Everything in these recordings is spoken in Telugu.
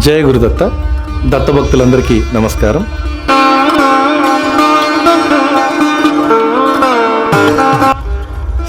జయ గురుదత్త. దత్తభక్తులందరికీ నమస్కారం.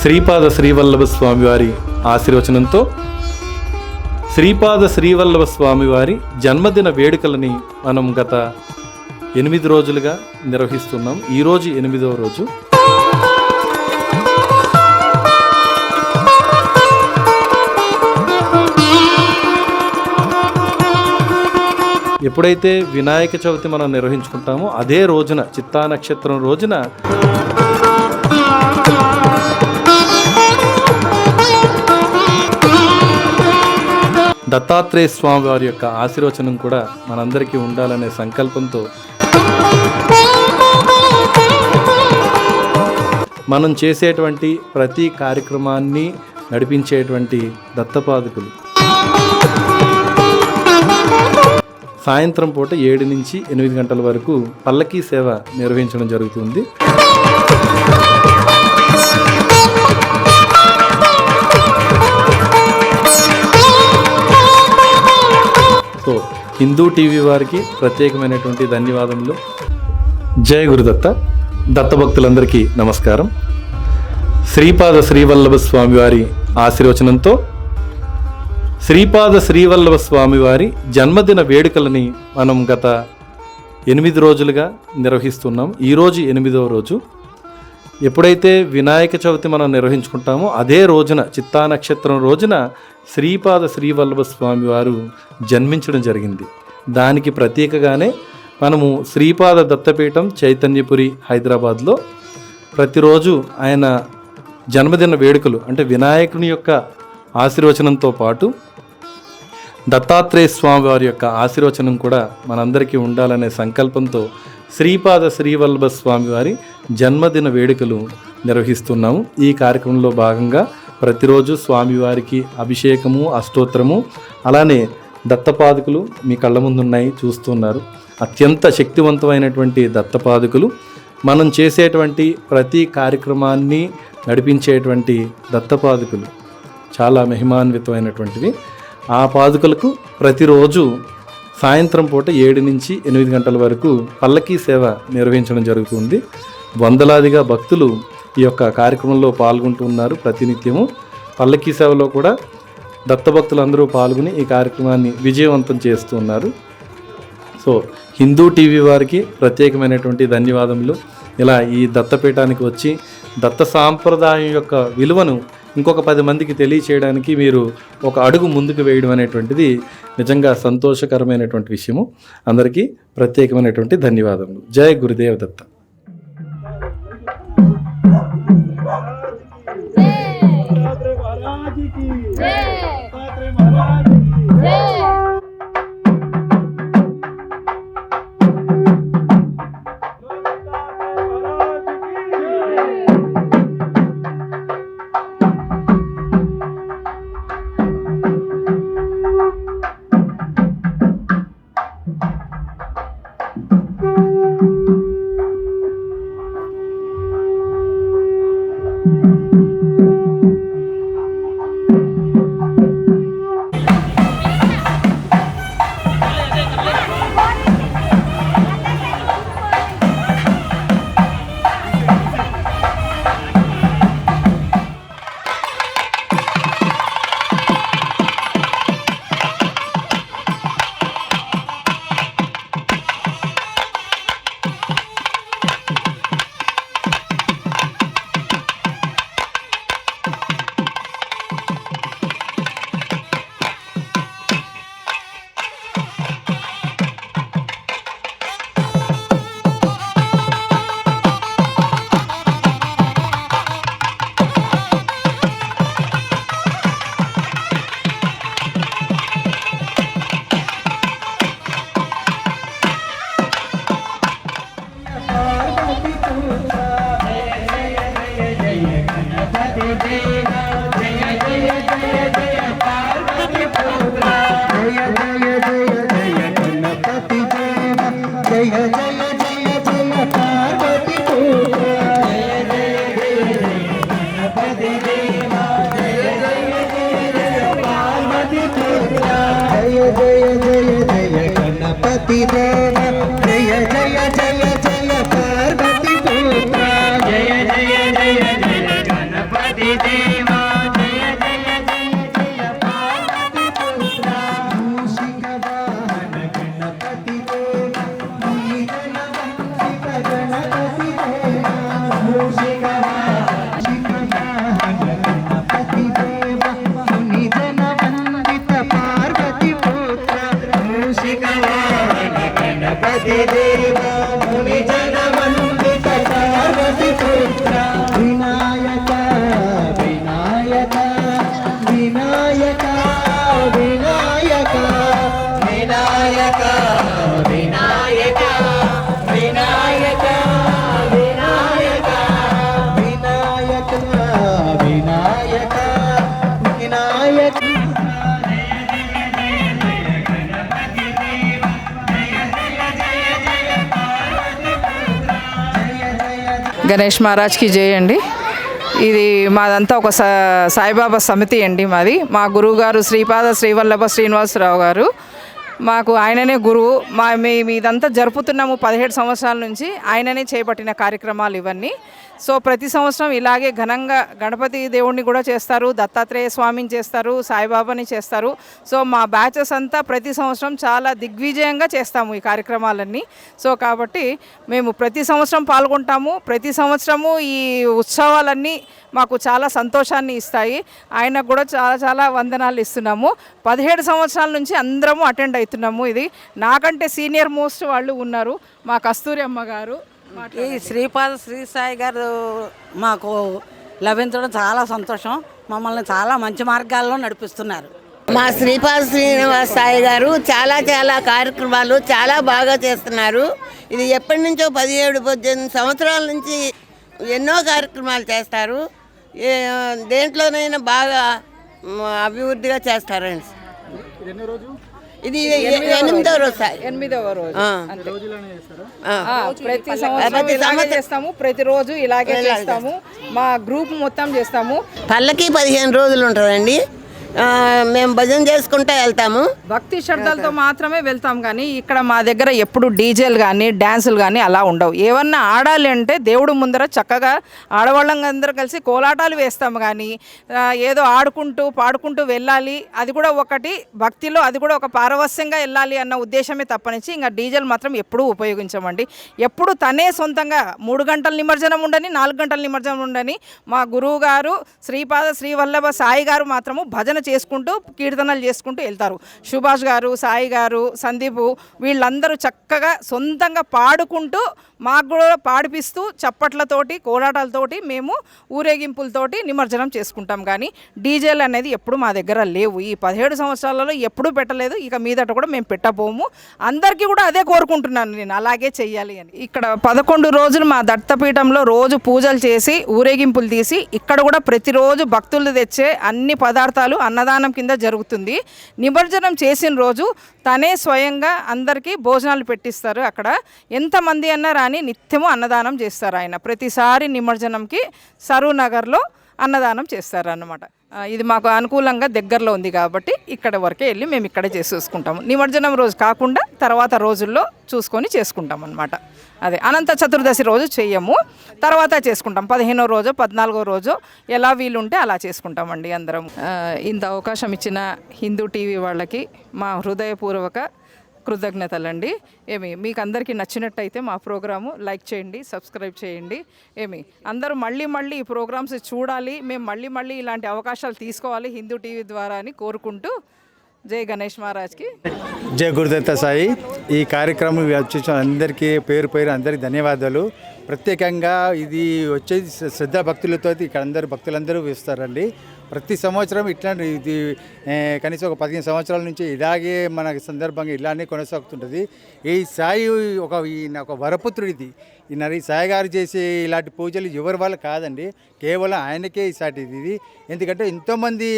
శ్రీపాద శ్రీవల్లభ స్వామివారి ఆశీర్వచనంతో శ్రీపాద శ్రీవల్లభ స్వామివారి జన్మదిన వేడుకలని మనం గత 8 రోజులుగా నిర్వహిస్తున్నాం. ఈరోజు 8వ రోజు. ఎప్పుడైతే వినాయక చవితి మనం నిర్వహించుకుంటామో అదే రోజున, చిత్తా నక్షత్రం రోజున దత్తాత్రేయ స్వామి వారి యొక్క ఆశీర్వచనం కూడా మనందరికీ ఉండాలనే సంకల్పంతో మనం చేసేటువంటి ప్రతి కార్యక్రమాన్ని నడిపించేటువంటి దత్తపాదుకులు సాయంత్రం పూట 7 నుంచి 8 గంటల వరకు పల్లకీ సేవ నిర్వహించడం జరుగుతుంది. సో హిందూ టీవీ వారికి ప్రత్యేకమైనటువంటి ధన్యవాదములు. జయ గురుదత్త. దత్తభక్తులందరికీ నమస్కారం. శ్రీపాద శ్రీవల్లభ స్వామివారి ఆశీర్వచనంతో శ్రీపాద శ్రీవల్లభ స్వామివారి జన్మదిన వేడుకలని మనం గత 8 రోజులుగా నిర్వహిస్తున్నాం. ఈరోజు 8వ రోజు. ఎప్పుడైతే వినాయక చవితి మనం నిర్వహించుకుంటామో అదే రోజున, చిత్తా నక్షత్రం రోజున శ్రీపాద శ్రీవల్లభ స్వామివారు జన్మించడం జరిగింది. దానికి ప్రత్యేకగానే మనము శ్రీపాద దత్తపీఠం చైతన్యపురి హైదరాబాద్లో ప్రతిరోజు ఆయన జన్మదిన వేడుకలు, అంటే వినాయకుని యొక్క ఆశీర్వచనంతో పాటు దత్తాత్రేయ స్వామి వారి యొక్క ఆశీర్వచనం కూడా మనందరికీ ఉండాలనే సంకల్పంతో శ్రీపాద శ్రీవల్లభ స్వామి వారి జన్మదిన వేడుకలు నిర్వహిస్తున్నాము. ఈ కార్యక్రమంలో భాగంగా ప్రతిరోజు స్వామివారికి అభిషేకము, అష్టోత్తరము, అలానే దత్తపాదుకులు మీ కళ్ళ ముందున్నాయి, చూస్తున్నారు. అత్యంత శక్తివంతమైనటువంటి దత్తపాదుకులు మనం చేసేటువంటి ప్రతి కార్యక్రమాన్ని నడిపించేటువంటి దత్తపాదుకులు చాలా మహిమాన్వితమైనటువంటివి. ఆ పాదుకలకు ప్రతిరోజు సాయంత్రం పూట 7 నుంచి 8 గంటల వరకు పల్లకీ సేవ నిర్వహించడం జరుగుతుంది. వందలాదిగా భక్తులు ఈ యొక్క కార్యక్రమంలో పాల్గొంటున్నారు. ప్రతినిత్యము పల్లకీ సేవలో కూడా దత్తభక్తులందరూ పాల్గొని ఈ కార్యక్రమాన్ని విజయవంతం చేస్తున్నారు. సో హిందూ టీవీ వారికి ప్రత్యేకమైనటువంటి ధన్యవాదములు. ఇలా ఈ దత్తపీఠానికి వచ్చి దత్త సాంప్రదాయం యొక్క విలువను ఇంకొక 10 మందికి తెలియచేయడానికి మీరు ఒక అడుగు ముందుకు వేయడం అనేటువంటిది నిజంగా సంతోషకరమైనటువంటి విషయము. అందరికీ ప్రత్యేకమైనటువంటి ధన్యవాదములు. జయ గురుదేవ్ దత్త. జయ జయ జయ गणपति देव जय जय जय जय पार्वती पुत्र जय जय जय जय गणपति देव जय जय जय जय पार्वती पुत्र मूषिक वाहन गणपति देव मुनिजन वंदित गणपति देव मूषिक वाहन गणपति देव मुनिजन वंदित पार्वती पुत्र मूषिक वाहन गणपति देव मुनिजन वंदित पार्वती पुत्र विनायक विनायक विनायक विनायक विनायक विनायक विनायक विनायक विनायक विनायक विनायक గణేష్ మహారాజ్కి జై అండి. ఇది మాదంతా ఒక సాయిబాబా సమితి అండి. మాది మా గురువు గారు శ్రీపాద శ్రీవల్లభ శ్రీనివాసరావు గారు. మాకు ఆయననే గురువు. మేము ఇదంతా జరుపుతున్నాము 17 సంవత్సరాల నుంచి. ఆయననే చేపట్టిన కార్యక్రమాలు ఇవన్నీ. సో ప్రతి సంవత్సరం ఇలాగే ఘనంగా గణపతి దేవుణ్ణి కూడా చేస్తారు, దత్తాత్రేయ స్వామిని చేస్తారు, సాయిబాబాని చేస్తారు. సో మా బ్యాచెస్ అంతా ప్రతి సంవత్సరం చాలా దిగ్విజయంగా చేస్తాము ఈ కార్యక్రమాలన్నీ. సో కాబట్టి మేము ప్రతి సంవత్సరం పాల్గొంటాము. ప్రతి సంవత్సరము ఈ ఉత్సవాలన్నీ మాకు చాలా సంతోషాన్ని ఇస్తాయి. ఆయనకు కూడా చాలా చాలా వందనాలు ఇస్తున్నాము. 17 సంవత్సరాల నుంచి అందరము అటెండ్ అవుతున్నాము. ఇది నాకంటే సీనియర్ మోస్ట్ వాళ్ళు ఉన్నారు. మా కస్తూరి అమ్మ గారు. ఈ శ్రీపాద శ్రీ సాయి గారు మాకు లభించడం చాలా సంతోషం. మమ్మల్ని చాలా మంచి మార్గాల్లో నడిపిస్తున్నారు. మా శ్రీపాద శ్రీనివాస సాయి గారు చాలా చాలా కార్యక్రమాలు చాలా బాగా చేస్తున్నారు. ఇది ఎప్పటి నుంచో 17-18 సంవత్సరాల నుంచి ఎన్నో కార్యక్రమాలు చేస్తారు. దేంట్లోనైనా బాగా అభివృద్ధిగా చేస్తారండి. ఇది 8వ రోజు సార్. 8వ రోజు ప్రతి సంవత్సరం ఇలాగే చేస్తాము. ప్రతిరోజు ఇలాగే చేస్తాము. మా గ్రూప్ మొత్తం చేస్తాము. పల్లకి 15 రోజులు ఉంటుందండి. మేము భజన చేసుకుంటూ వెళ్తాము. భక్తి శ్రద్ధలతో మాత్రమే వెళ్తాం. కానీ ఇక్కడ మా దగ్గర ఎప్పుడు డీజేలు కానీ డ్యాన్సులు కానీ అలా ఉండవు. ఏమన్నా ఆడాలి అంటే దేవుడు ముందర చక్కగా ఆడవాళ్ళందరూ కలిసి కోలాటాలు వేస్తాము. కానీ ఏదో ఆడుకుంటూ పాడుకుంటూ వెళ్ళాలి, అది కూడా ఒకటి భక్తిలో, అది కూడా ఒక పారవస్యంగా వెళ్ళాలి అన్న ఉద్దేశమే తప్పనించి ఇంకా డీజేలు మాత్రం ఎప్పుడూ ఉపయోగించమండి. ఎప్పుడు తనే సొంతంగా 3 గంటల నిమజ్జనం ఉండని, 4 గంటల నిమజ్జనం ఉండని మా గురువు గారు శ్రీపాద శ్రీవల్లభ సాయి గారు మాత్రము భజన చేసుకుంటూ కీర్తనలు చేసుకుంటూ వెళ్తారు. సుభాష్ గారు, సాయి గారు, సందీపు వీళ్ళందరూ చక్కగా సొంతంగా పాడుకుంటూ మాకు కూడా పాడిపిస్తూ చప్పట్లతోటి కోలాటాలతోటి మేము ఊరేగింపులతోటి నిమజ్జనం చేసుకుంటాం. కానీ డీజేలు అనేది ఎప్పుడు మా దగ్గర లేవు. ఈ 17 సంవత్సరాలలో ఎప్పుడూ పెట్టలేదు. ఇక మీదట కూడా మేము పెట్టబోము. అందరికీ కూడా అదే కోరుకుంటున్నాను నేను, అలాగే చెయ్యాలి అని. ఇక్కడ 11 రోజులు మా దత్తపీఠంలో రోజు పూజలు చేసి ఊరేగింపులు తీసి ఇక్కడ కూడా ప్రతిరోజు భక్తులు తెచ్చే అన్ని పదార్థాలు అన్నదానం కింద జరుగుతుంది. నిమజ్జనం చేసిన రోజు తనే స్వయంగా అందరికీ భోజనాలు పెట్టిస్తారు. అక్కడ ఎంతమంది అన్నా రాని నిత్యము అన్నదానం చేస్తారు ఆయన. ప్రతిసారి నిమజ్జనంకి సరూర్ నగర్లో అన్నదానం చేస్తారు అన్నమాట. ఇది మాకు అనుకూలంగా దగ్గరలో ఉంది కాబట్టి ఇక్కడ వరకే వెళ్ళి మేము ఇక్కడే చేసుకుంటాము. నిమజ్జనం రోజు కాకుండా తర్వాత రోజుల్లో చూసుకొని చేసుకుంటాం అన్నమాట. అదే అనంత చతుర్దశి రోజు చెయ్యము, తర్వాత చేసుకుంటాం. 15వ రోజు 14వ రోజు ఎలా వీలుంటే అలా చేసుకుంటామండి అందరం. ఇంత అవకాశం ఇచ్చిన హిందూ టీవీ వాళ్ళకి మా హృదయపూర్వక కృతజ్ఞతలండి. మీకు అందరికీ నచ్చినట్టయితే మా ప్రోగ్రాము లైక్ చేయండి, సబ్స్క్రైబ్ చేయండి. అందరూ మళ్ళీ ఈ ప్రోగ్రామ్స్ చూడాలి, మేము మళ్ళీ ఇలాంటి అవకాశాలు తీసుకోవాలి హిందూ టీవీ ద్వారా అని కోరుకుంటూ జై గణేష్ మహారాజ్కి జై గురుదత్త సాయి. ఈ కార్యక్రమం వచ్చేసిన అందరికీ పేరు అందరికీ ధన్యవాదాలు. ప్రత్యేకంగా ఇది వచ్చేది శ్రద్ధా భక్తులతో ఇక్కడ అందరూ భక్తులందరూ వేస్తారండి. ప్రతి సంవత్సరం ఇట్లాంటి ఇది కనీసం ఒక 15 సంవత్సరాల నుంచి ఇలాగే మన సందర్భంగా ఇలానే కొనసాగుతుంటుంది. ఈ సాయి ఒక వరపుత్రుడిది. ఈ సాయి గారు చేసే ఇలాంటి పూజలు ఎవరి వల్ల కాదండి, కేవలం ఆయనకే ఈసాటిది ఇది. ఎందుకంటే ఎంతోమంది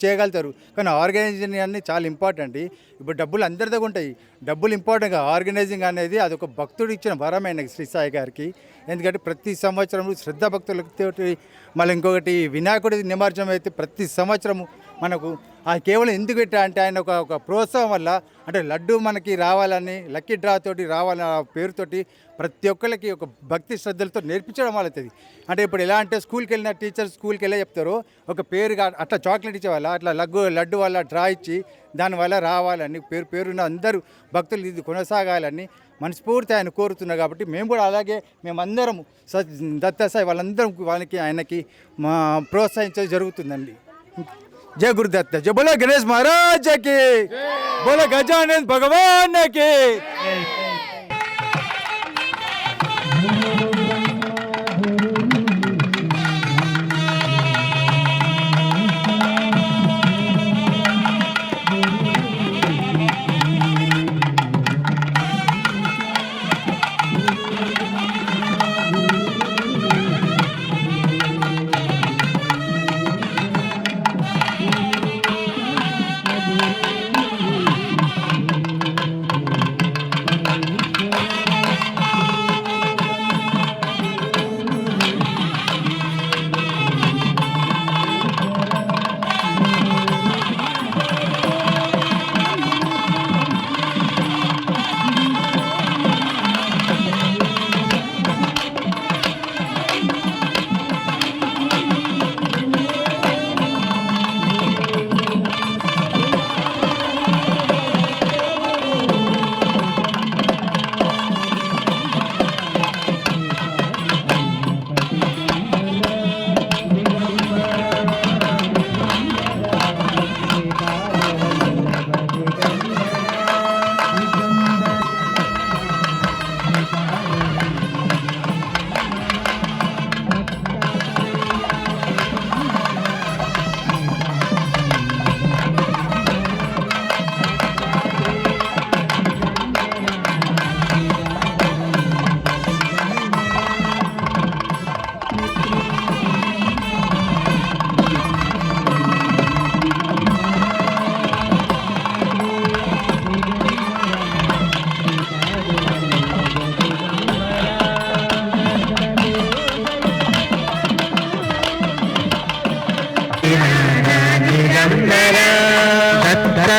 చేయగలుగుతారు, కానీ ఆర్గనైజింగ్ అనేది చాలా ఇంపార్టెంట్. ఇప్పుడు డబ్బులు అందరి దగ్గర ఉంటాయి, డబ్బులు ఇంపార్టెంట్గా ఆర్గనైజింగ్ అనేది అదొక భక్తుడు ఇచ్చిన వరమైన శ్రీ సాయి గారికి. ఎందుకంటే ప్రతి సంవత్సరం శ్రద్ధా భక్తులతో, మళ్ళీ ఇంకొకటి వినాయకుడి నిమజ్జనం అయితే ప్రతి సంవత్సరము మనకు అది కేవలం ఎందుకు పెట్టా అంటే ఆయన ఒక ప్రోత్సాహం వల్ల, అంటే లడ్డు మనకి రావాలని, లక్కీ డ్రా తోటి రావాలని ఆ పేరుతోటి ప్రతి ఒక్కరికి ఒక భక్తి శ్రద్ధలతో నేర్పించడం వల్ల అవుతుంది. అంటే ఇప్పుడు ఎలా అంటే స్కూల్కి వెళ్ళిన టీచర్స్ స్కూల్కి వెళ్ళే చెప్తారు, ఒక పేరుగా అట్లా చాక్లెట్ ఇచ్చేవాళ్ళ, అట్లా లడ్డు వల్ల డ్రా ఇచ్చి దానివల్ల రావాలని పేరున్న అందరూ భక్తులు ఇది కొనసాగాలని మనస్ఫూర్తి ఆయన కోరుతున్నారు. కాబట్టి మేము కూడా అలాగే మేమందరం దత్తాసాయి వాళ్ళకి ఆయనకి మా ప్రోత్సహించడం జరుగుతుందండి. జయ గురుదత్త, జయ బోలో గణేష్ మహారాజకి, బోలో గజానన్ భగవాన్కి.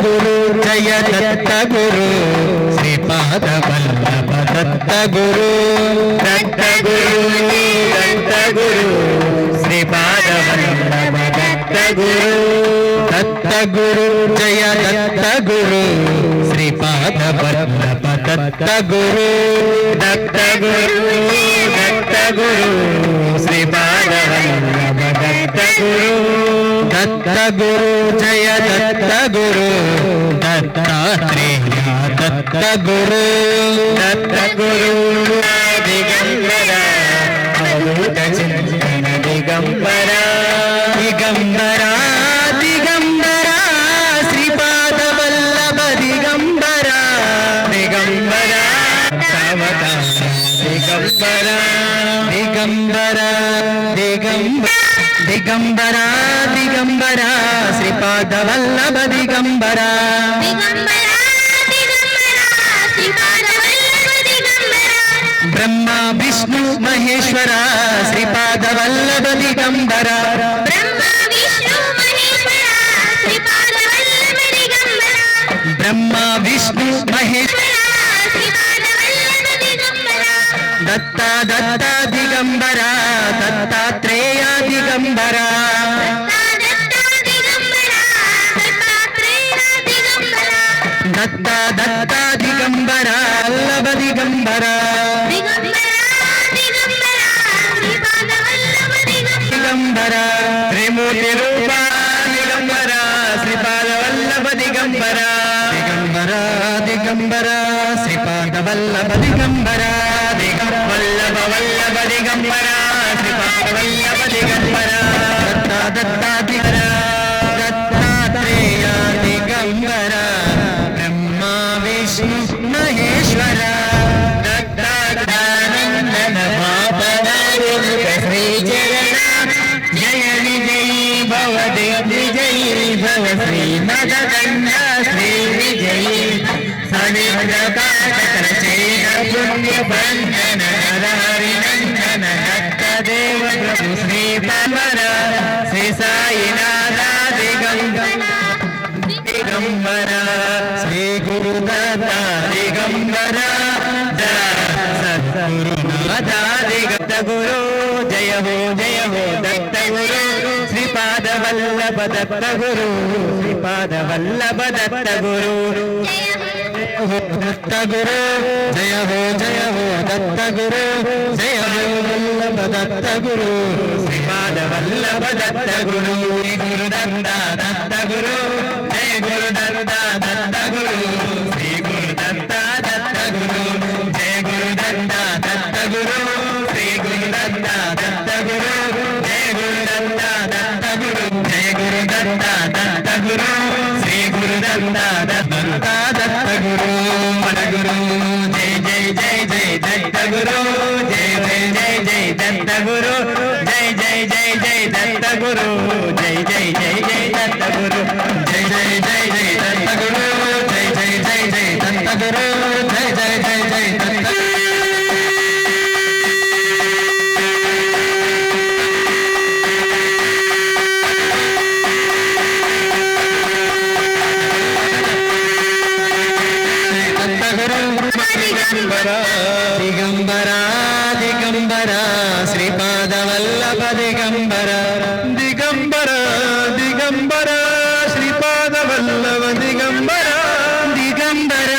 గురు జయ దత్త గురు శ్రీపాద వల్లభ దత్త గురు దత్త గురు దత్త గురు శ్రీపాద వల్లభ దత్త గురు దత్త గురు జయ దత్త గురు శ్రీపాద వల్లభ దత్త గురు దత్త గురు దత్త గురు శ్రీపాద వల్లభ దత్త గురు దత్త గురు జయ దత్త గురు దత్తాత్రేయ దత్త గురు దత్త గురు దిగంబర అవధూత చింతన దిగంబర దిగంబర దిగంబర శ్రీపాద వల్లభ దిగంబర దిగంబర అవతార దిగంబర దిగంబర దిగంబర దిగంబర దిగంబర శ్రీపాద వల్లభ దిగంబర బ్రహ్మ విష్ణు మహేశ్వర శ్రీపాద వల్లభ దిగంబర బ్రహ్మ విష్ణు మహేశ్వర దత్త దత్త దిగంబర దత్తాత్రేయ దిగంబర దత్త దత్త దిగంబర వల్లభ దిగంబర దిగంబర త్రిమూర్తి రూప దిగంబర శ్రీపాద వల్లభ దిగంబర దిగంబర దిగంబర శ్రీపాద వల్లభ దిగంబర వల్లభ వల్లభ దిగంబర శ్రీపాద వల్లభ దిగంబర దత్త దత్త దిగంబర దత్తాత్రేయ దిగంబర బ్రహ్మ విష్ణు మహేశ్వర దత్తానందన శ్రీ చరణ జయ విజయీ భవ విజయీ భవ శ్రీ మదకండ శ్రీ విజయీ పుణ్య బంధన హరి నందన దత్త దేవ ప్రభు శ్రీ పవర శ్రీ సాయినాథ దిగంబర దిగంబర సద్గురునాథ దిగంత గురు జయ హో దత్త గురు శ్రీపాద వల్లభ దత్త గురు శ్రీపాద వల్లభ దత్త గురు దత్త గురు జయ హో దత్త గురు జయ హో వల్లభ దత్త గురు శ్రీపాద వల్లభ దత్త గురు గురు దత్త దత్త గురు జయ గురు దత్త దత్త గురు శ్రీ గురు దత్త దత్త గురు జయ గురు దత్త దత్త గురు శ్రీ గురు దత్త దత్త గురు జయ గురు దత్త దత్త గురు జయ గురు దత్త దత్త గురు శ్రీ గురు దత్త దత్త దత్త గురు మన గురు జయ జయ జయ జయ దత్త గురు జయ జయ జయ జయ దత్త గురు జయ జయ జయ జయ దత్త గురు జయ జయ జయ జయ దత్త గురు జయ జయ జయ జయ దత్త గురు జయ జయ జయ జయ దత్త గురు జయ జయ జయ జయ దత్త దిగంబర దిగంబర శ్రీపాద వల్లభ దిగంబర దిగంబర దిగంబర శ్రీపాద వల్లభ దిగంబర దిగంబర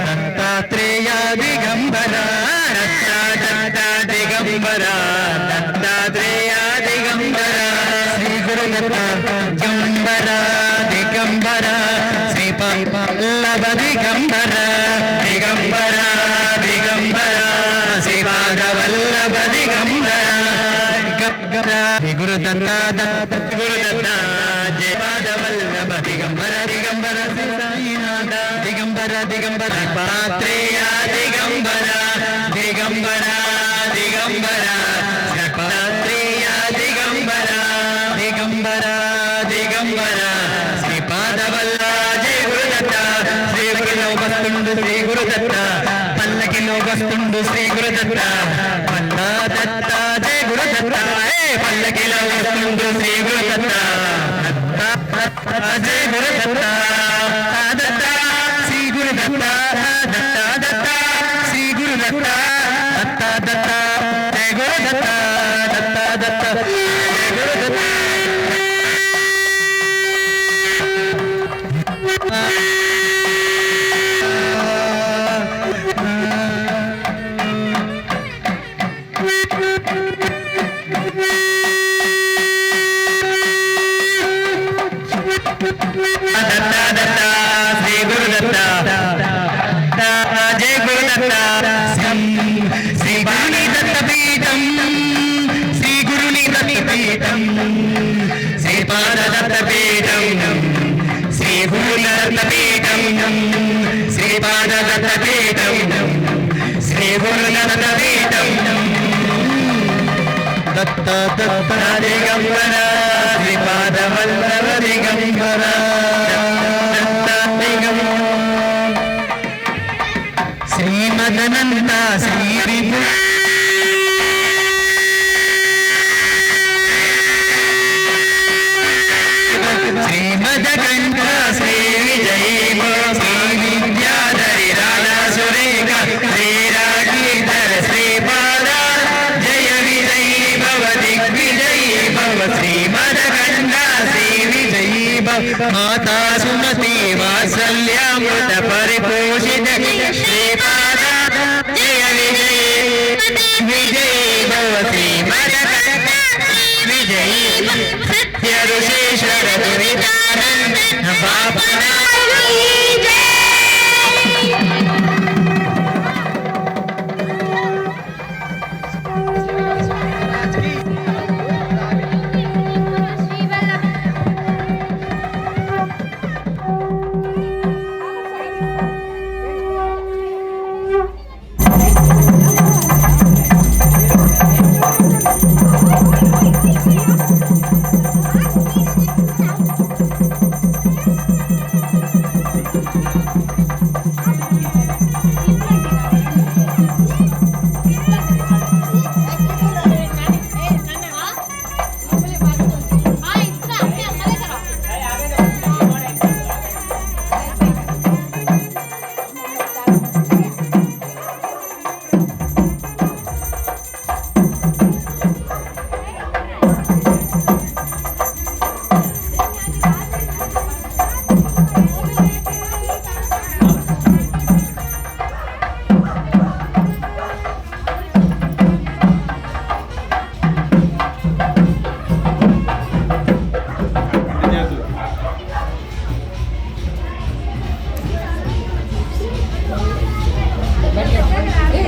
దత్తాత్రేయ దిగంబర దత్త దిగంబర దత్తాత్రేయ దిగంబర శ్రీ గురు దిగంబర దిగంబర శ్రీపాద వల్లభ దిగంబర దిగంబర దిగంబర శ్రీపాద వల్లభ దిగంబర గురు దత్త దత్త గురు దత్త జయపాద వల్లభ దిగంబర దిగంబర శ్రీనాథ దిగంబర దిగంబర పాత్రేయ దిగంబర దిగంబర దిగంబర పాత్రేయ దిగంబర దిగంబర దిగంబర శ్రీపాద వల్ల జయ గురు దత్త శ్రీ గురులో వస్తుండు శ్రీ గురు దత్త పల్లకిలో వస్తుండు శ్రీ గురు దత్త పల్ల దత్త జయ గురు దత్త పల్లకిలో వస్తుండు శ్రీ గురు దత్త జయ గురు దత్త దత్త శ్రీ గురు దత్త దత్త దత్త శ్రీ గురు దత్త దత్త దత్త జయ గురు దత్త దత్త దత్త జయ గురు దత్త దత్త దత్త శ్రీ గురు దత్త జయ గురు దత్త శ్రీ గురుని దత్త పీఠం శ్రీ గురుని దత్త పీఠం శ్రీపాద దత్త పీఠం శ్రీ గురుని దత్త పీఠం శ్రీపాద దత్త పీఠం శ్రీ గురుని దత్త పీఠం దత్త దత్త దిగంబర శ్రీపాద వల్లభ దిగంబర దత్త దిగంబర శ్రీమదనంత శ్రీ శ్రీమదకంఠ శ్రీ విజయీ శ్రీ విద్యాధరి రాధా సురేఖ శ్రీరాగీధర శ్రీపాద జయ విజయీ భవ దిగ్విజయీ భవ శ్రీమదకంఠ శ్రీ విజయీ భవ మాతా సుమతి వాత్సల్యామృత పరిపోషిత శ్రీపాద జయ విజయీ విజయీ భవ శ్రీమదకంఠ విజయీ సత్య ఋషేశ్వర దురితానంద బాపనా